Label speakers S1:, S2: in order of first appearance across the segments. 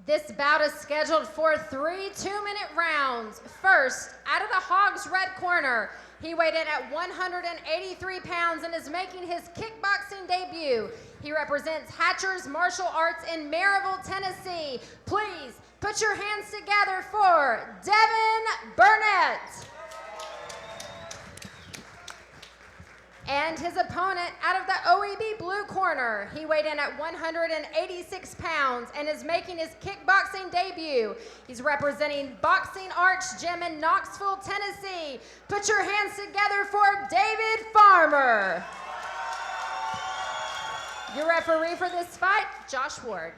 S1: This bout is scheduled for 3 two-minute rounds. First, out of the Hogs red corner, he weighed in at 183 pounds and is making his kickboxing debut. He represents Hatcher's Martial Arts in Maryville, Tennessee. Please put your hands together for Devin Burnett. And his opponent out of the OEB blue corner, he weighed in at 186 pounds and is making his kickboxing debut. He's representing Boxing Arch Gym in Knoxville, Tennessee. Put your hands together for David Farmer. Your referee for this fight, Josh Ward.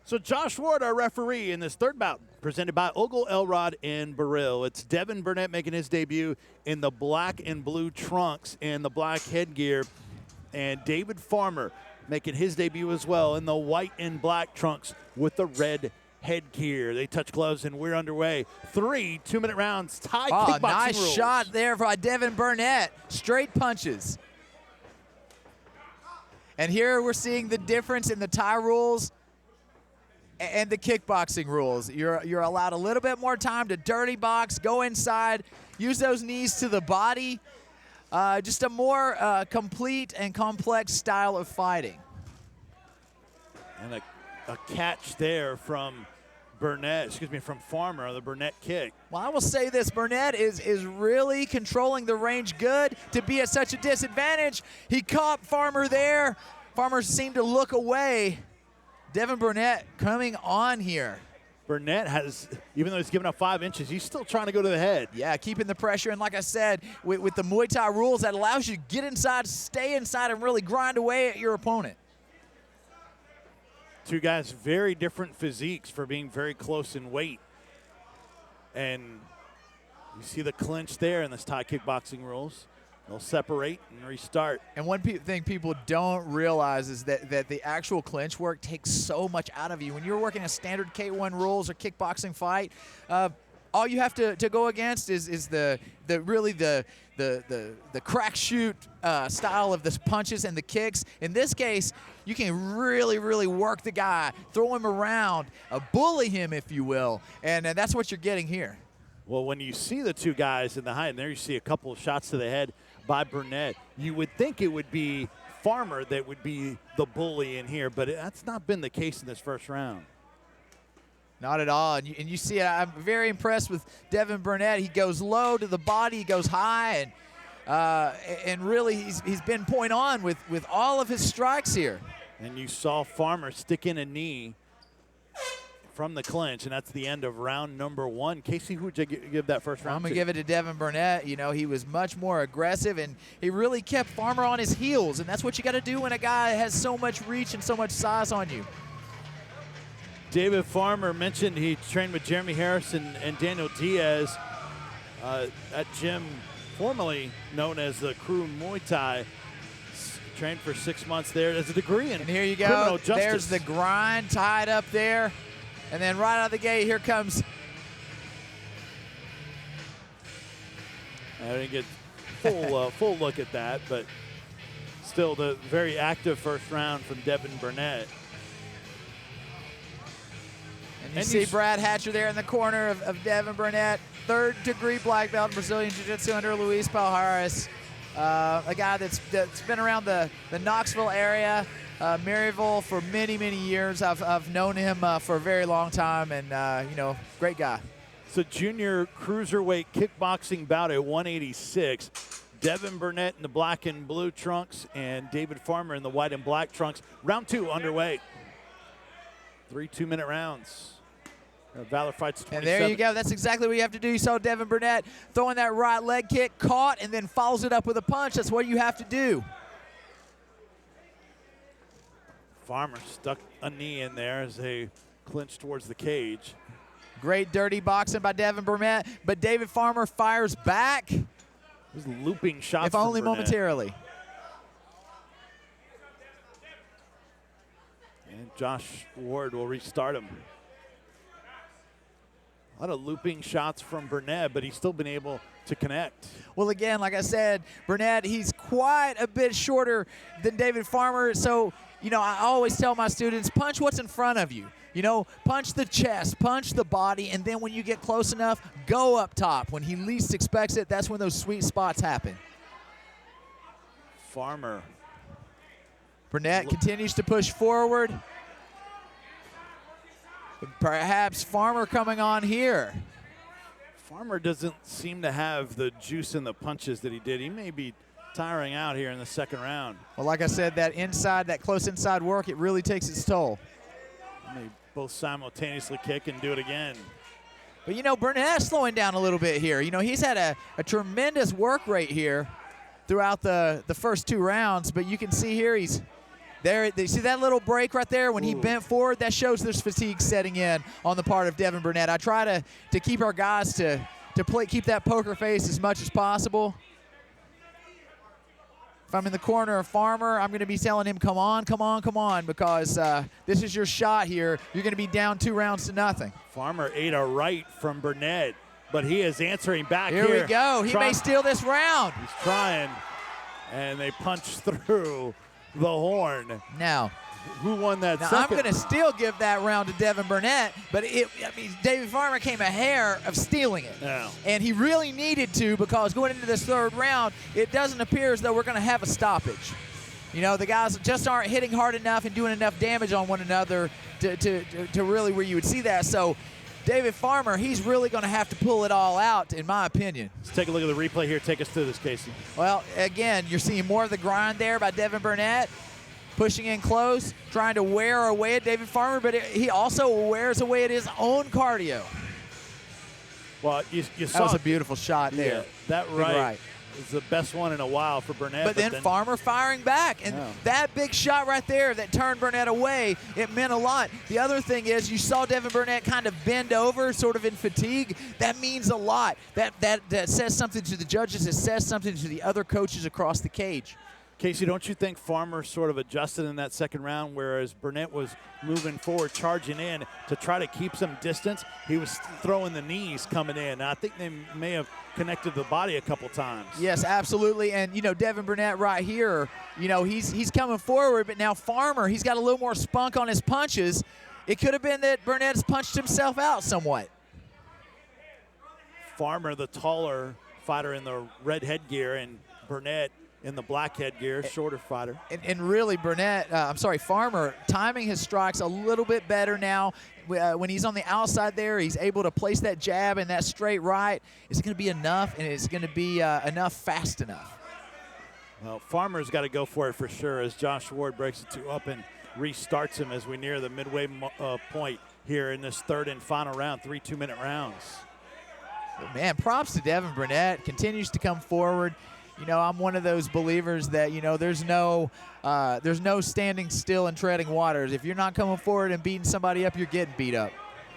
S2: So Josh Ward, our referee in this third bout, presented by Ogle Elrod in Beryl. It's Devin Burnett making his debut in the black and blue trunks and the black headgear, and David Farmer making his debut as well in the white and black trunks with the red headgear. They touch gloves and we're underway. 3 two-minute rounds, tied kickboxing
S3: nice
S2: rules.
S3: shot there by Devin Burnett. Straight punches. And here we're seeing the difference in the tie rules and the kickboxing rules. You're allowed a little bit more time to dirty box, go inside, use those knees to the body. Just a more complete and complex style of fighting.
S2: And a catch there from Burnett, from Farmer, the Burnett kick.
S3: Well, I will say this, Burnett is really controlling the range good to be at such a disadvantage. He caught Farmer there. Farmer seemed to look away. Devin Burnett coming on here.
S2: Burnett has, even though he's given up 5 inches, he's still trying to go to the head.
S3: Yeah, keeping the pressure. And like I said, with the Muay Thai rules, that allows you to get inside, stay inside, and really grind away at your opponent.
S2: Two guys, very different physiques for being very close in weight. And you see the clinch there in this Thai kickboxing rules. They'll separate and restart.
S3: And one thing people don't realize is that the actual clinch work takes so much out of you. When you're working a standard K1 rules or kickboxing fight, all you have to go against is the crack shoot style of the punches and the kicks. In this case, you can really work the guy, throw him around, bully him, if you will, and that's what you're getting here.
S2: Well, when you see the two guys in the height, and there you see a couple of shots to the head by Burnett, you would think it would be Farmer that would be the bully in here, but that's not been the case in this first round.
S3: Not at all, and you see it. I'm very impressed with Devin Burnett. He goes low to the body, he goes high, and really he's been point on with all of his strikes here.
S2: And you saw Farmer stick in a knee from the clinch, and that's the end of round number 1. Casey, who would you give that first round
S3: I'm going
S2: to?
S3: to give it to Devin Burnett. You know, he was much more aggressive, and he really kept Farmer on his heels, and that's what you got to do when a guy has so much reach and so much size on you.
S2: David Farmer mentioned he trained with Jeremy Harrison and Daniel Diaz at gym formerly known as the Crew Muay Thai. Trained for 6 months there. There's a degree in
S3: and here you go.
S2: criminal justice.
S3: There's the grind tied up there. And then right out of the gate, here comes.
S2: I didn't get full look at that, but still the very active first round from Devin Burnett.
S3: And you see Brad Hatcher there in the corner of Devin Burnett, 3rd degree black belt in Brazilian Jiu-Jitsu under Luis Palhares. A guy that's been around the Knoxville area, Maryville for many years. I've known him for a very long time, and great guy.
S2: It's a junior cruiserweight kickboxing bout at 186. Devin Burnett in the black and blue trunks and David Farmer in the white and black trunks. Round 2 underway. 3 two-minute rounds. Valor fights 27.
S3: And there you go. That's exactly what you have to do. You saw Devin Burnett throwing that right leg kick, caught, and then follows it up with a punch. That's what you have to do.
S2: Farmer stuck a knee in there as they clinch towards the cage.
S3: Great dirty boxing by Devin Burnett, but David Farmer fires back.
S2: Those looping shots,
S3: if only momentarily.
S2: And Josh Ward will restart him. A lot of looping shots from Burnett, but he's still been able to connect.
S3: Well, again, like I said, Burnett, he's quite a bit shorter than David Farmer, so you know, I always tell my students, punch what's in front of you. You know, punch the chest, punch the body, and then when you get close enough, go up top. When he least expects it, that's when those sweet spots happen.
S2: Farmer.
S3: Burnett continues to push forward. Perhaps Farmer coming on here.
S2: Farmer doesn't seem to have the juice in the punches that he did. He may be tiring out here in the second round.
S3: Well, like I said, that inside, that close inside work, it really takes its toll.
S2: They both simultaneously kick and do it again.
S3: But, you know, Burnett's slowing down a little bit here. You know, he's had a tremendous work rate here throughout the first 2 rounds. But you can see here he's there. You see that little break right there when he bent forward? That shows there's fatigue setting in on the part of Devin Burnett. I try to keep our guys to keep that poker face as much as possible. If I'm in the corner of Farmer, I'm going to be telling him, come on, come on, come on, because this is your shot here. You're going to be down 2 rounds to nothing.
S2: Farmer ate a right from Burnett, but he is answering back here.
S3: Here we go. He may steal this round.
S2: He's trying, and they punch through the horn.
S3: Now,
S2: who won that
S3: now
S2: second?
S3: I'm going to still give that round to Devin Burnett, but David Farmer came a hair of stealing it.
S2: Yeah.
S3: And he really needed to, because going into this 3rd round, it doesn't appear as though we're going to have a stoppage. You know, the guys just aren't hitting hard enough and doing enough damage on one another to really where you would see that. So David Farmer, he's really going to have to pull it all out, in my opinion.
S2: Let's take a look at the replay here. Take us through this, Casey.
S3: Well, again, you're seeing more of the grind there by Devin Burnett. Pushing in close, trying to wear away at David Farmer, but he also wears away at his own cardio.
S2: Well, you saw
S3: that was a beautiful shot there.
S2: Yeah, that right is the best one in a while for Burnett.
S3: But then Farmer firing back, and that big shot right there that turned Burnett away, it meant a lot. The other thing is you saw Devin Burnett kind of bend over, sort of in fatigue. That means a lot. That says something to the judges. It says something to the other coaches across the cage.
S2: Casey, don't you think Farmer sort of adjusted in that second round, whereas Burnett was moving forward, charging in to try to keep some distance? He was throwing the knees coming in. I think they may have connected the body a couple times.
S3: Yes, absolutely. And, you know, Devin Burnett right here, you know, he's coming forward, but now Farmer, he's got a little more spunk on his punches. It could have been that Burnett has punched himself out somewhat.
S2: Farmer, the taller fighter in the red headgear, and Burnett in the black headgear, shorter fighter.
S3: And really, Farmer timing his strikes a little bit better now. When he's on the outside there, he's able to place that jab and that straight right. Is it going to be enough, and is it going to be enough fast enough?
S2: Well, Farmer's got to go for it for sure as Josh Ward breaks it 2 up and restarts him as we near the midway point here in this 3rd and final round, 3 2-minute rounds.
S3: Man, props to Devin Burnett. Continues to come forward. You know, I'm one of those believers that, you know, there's no standing still and treading waters. If you're not coming forward and beating somebody up, you're getting beat up.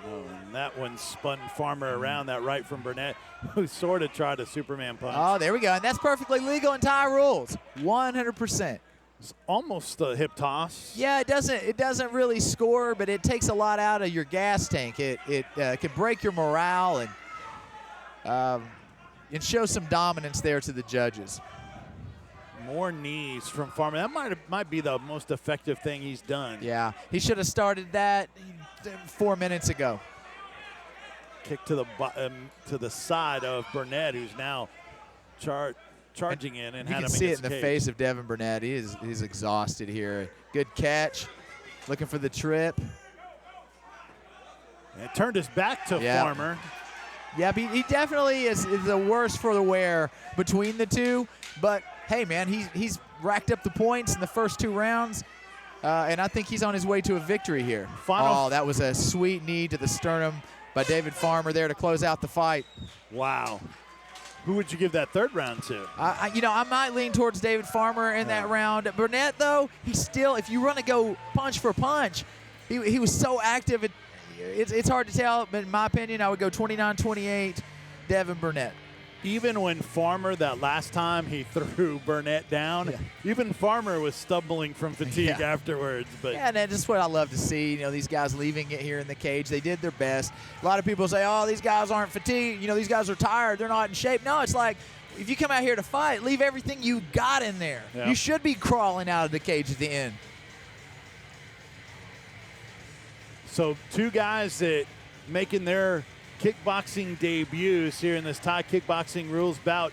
S2: Oh, and that one spun Farmer around, that right from Burnett, who sort of tried a Superman punch.
S3: Oh, there we go. And that's perfectly legal in Thai rules, 100%.
S2: It's almost a hip toss.
S3: Yeah, it doesn't really score, but it takes a lot out of your gas tank. It can break your morale and show some dominance there to the judges.
S2: More knees from Farmer. That might be the most effective thing he's done.
S3: Yeah, he should have started that 4 minutes ago.
S2: Kick to the side of Burnett, who's now charging in and had him against the cage.
S3: You can see it in the face of Devin Burnett. He's exhausted here. Good catch, looking for the trip.
S2: And turned his back to Farmer.
S3: Yeah, he definitely is the worst for the wear between the two. But, hey, man, he's racked up the points in the first 2 rounds, and I think he's on his way to a victory here. Oh, that was a sweet knee to the sternum by David Farmer there to close out the fight.
S2: Wow. Who would you give that 3rd round to?
S3: I might lean towards David Farmer in that round. Burnett, though, he's still, if you want to go punch for punch, he was so active. It's hard to tell, but in my opinion, I would go 29-28, Devin Burnett.
S2: Even when Farmer, that last time he threw Burnett down, even Farmer was stumbling from fatigue afterwards. But
S3: yeah, and that's what I love to see. You know, these guys leaving it here in the cage. They did their best. A lot of people say, oh, these guys aren't fatigued. You know, these guys are tired. They're not in shape. No, it's like, if you come out here to fight, leave everything you got in there. Yeah. You should be crawling out of the cage at the end.
S2: So two guys that making their kickboxing debuts here in this Thai kickboxing rules bout.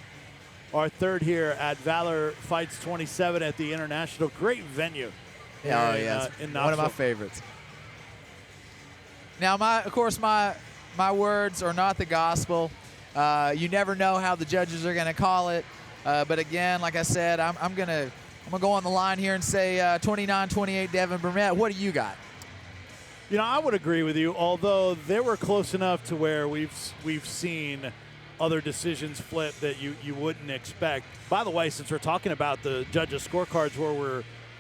S2: Our third here at Valor Fights 27 at the International. Great venue.
S3: Yeah,
S2: in
S3: one of my favorites. Now, of course, my words are not the gospel. You never know how the judges are going to call it. But again, like I said, I'm gonna go on the line here and say 29-28 Devin Burnett. What do you got?
S2: You know, I would agree with you, although they were close enough to where we've seen other decisions flip that you wouldn't expect. By the way, since we're talking about the judges' scorecards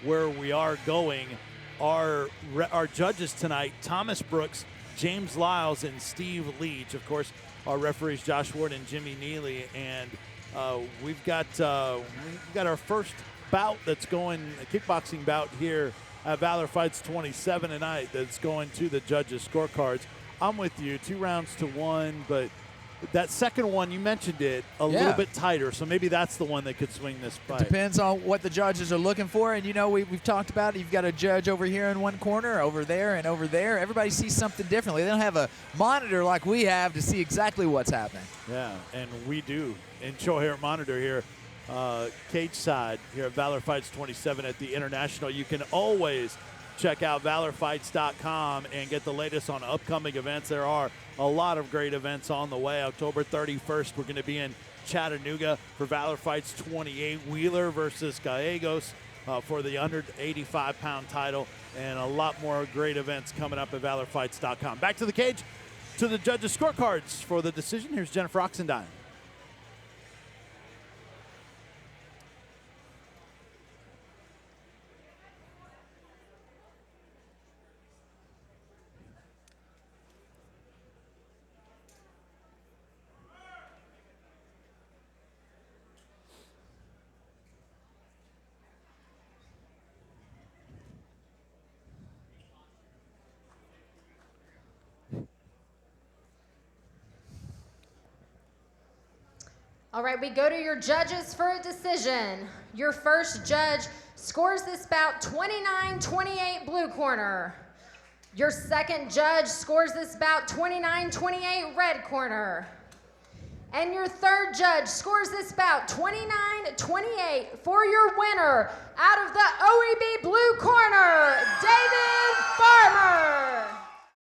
S2: where we are going, our judges tonight, Thomas Brooks, James Lyles, and Steve Leach. Of course, our referees Josh Ward and Jimmy Neely, and we've got our first bout that's going, a kickboxing bout here at Valor Fights 27 tonight that's going to the judges' scorecards. I'm with you, 2 rounds to 1, but that second one, you mentioned it, a little bit tighter, so maybe that's the one that could swing this fight.
S3: Depends on what the judges are looking for, and you know, we've talked about it. You've got a judge over here in one corner, over there, and over there. Everybody sees something differently. They don't have a monitor like we have to see exactly what's happening.
S2: Yeah, and we do enjoy our monitor here. Cage side here at Valor Fights 27 at the International. You can always check out valorfights.com and get the latest on upcoming events. There are a lot of great events on the way. October 31st, we're going to be in Chattanooga for Valor Fights 28. Wheeler versus Gallegos for the under 85-pound title, and a lot more great events coming up at valorfights.com. Back to the cage, to the judges' scorecards for the decision. Here's Jennifer Oxendine.
S1: All right, we go to your judges for a decision. Your first judge scores this bout 29-28 blue corner. Your second judge scores this bout 29-28 red corner. And your third judge scores this bout 29-28 for your winner out of the OEB blue corner, David Farmer.